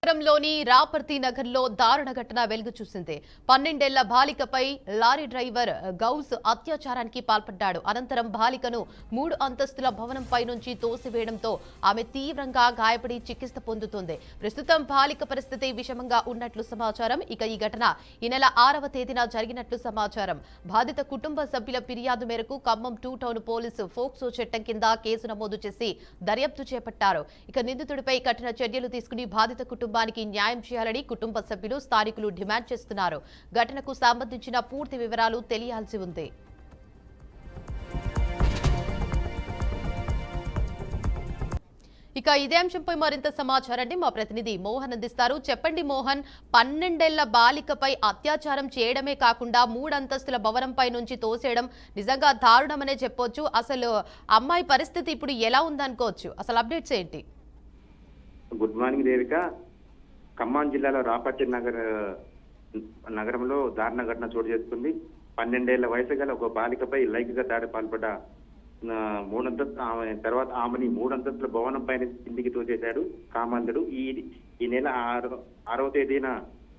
నగరంలోని రాపర్తి నగర్లో దారుణ ఘటన వెలుగు చూసింది. 12 ఏళ్ల బాలికపై లారీ డ్రైవర్ గౌస్ అత్యాచారానికి పాల్పడ్డాడు. అనంతరం బాలికను 3 అంతస్తుల భవనంపై నుంచి తోసివేయడంతో ఆమె తీవ్రంగా గాయపడి చికిత్స పొందుతోంది. ప్రస్తుతం బాలిక పరిస్థితి విషమంగా ఉన్నట్లు సమాచారం. ఇక ఈ ఘటన ఈ నెల 6వ తేదీన జరిగినట్లు సమాచారం. బాధిత కుటుంబ సభ్యుల ఫిర్యాదు మేరకు ఖమ్మం 2 టౌన్ పోలీసు ఫోక్సో చట్టం కింద కేసు నమోదు చేసి దర్యాప్తు చేపట్టారు. ఇక నిందితుడిపై కఠిన చర్యలు తీసుకుని బాధిత కుటుంబానికి న్యాయం చేయాలని కుటుంబ సభ్యులు స్థానికులు డిమాండ్ చేస్తున్నారు. ఘటనకు సంబంధించిన పూర్తి వివరాలు తెలియాల్సి ఉంది. ఇక ఇదే అంశంపై మరింత సమాచారాన్ని మా ప్రతినిధి మోహన్ అందిస్తారు. చెప్పండి మోహన్, 12 ఏళ్ల బాలికపై అత్యాచారం చేయడమే కాకుండా 3 అంతస్తుల భవనంపై నుంచి తోసేయడం నిజంగా దారుణమనే చెప్పొచ్చు. అసలు అమ్మాయి పరిస్థితి ఇప్పుడు ఎలా ఉందనుకోవచ్చు? అసలు అప్డేట్స్ ఏంటి? Good morning Devika. ఖమ్మం జిల్లాలో రాపర్తి నగరంలో దారుణ ఘటన చోటు చేసుకుంది. 12 ఏళ్ల వయసు గల ఒక బాలికపై లైంగిక దాడి పాల్పడ్డ తర్వాత ఆమెని 3 అంతస్తుల భవనం పైన కిందికి తోచేశాడు కామాంధుడు. ఈ నెల 6వ తేదీన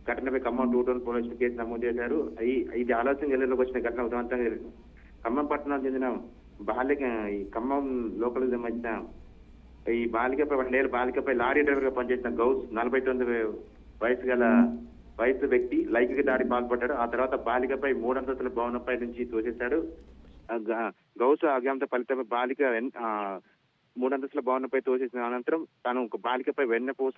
ఘటనపై ఖమ్మం 2 టౌన్ పోలీసులు కేసు నమోదు చేశారు. ఇది ఆలోచన జిల్లాలోకి వచ్చిన ఘటన ఉదాంతంగా ఖమ్మం పట్టణానికి చెందిన బాలిక ఈ ఖమ్మం లోకల్ సంబంధించిన ఈ బాలికపై 12 ఏళ్ల బాలికపై లారీ డ్రైవర్ గా పనిచేసిన గౌస్ 49 వయసు వ్యక్తి లైంగిక దాడి పాల్పడ్డాడు. ఆ తర్వాత బాలికపై 3 అంతస్తుల భవనంపై నుంచి తోసేశాడు. గౌస్ అజ్ఞాత ఫలితమే బాలిక 3 అంతస్తుల భవనంపై తోసేసిన అనంతరం తాను ఒక బాలికపై వెన్నపూస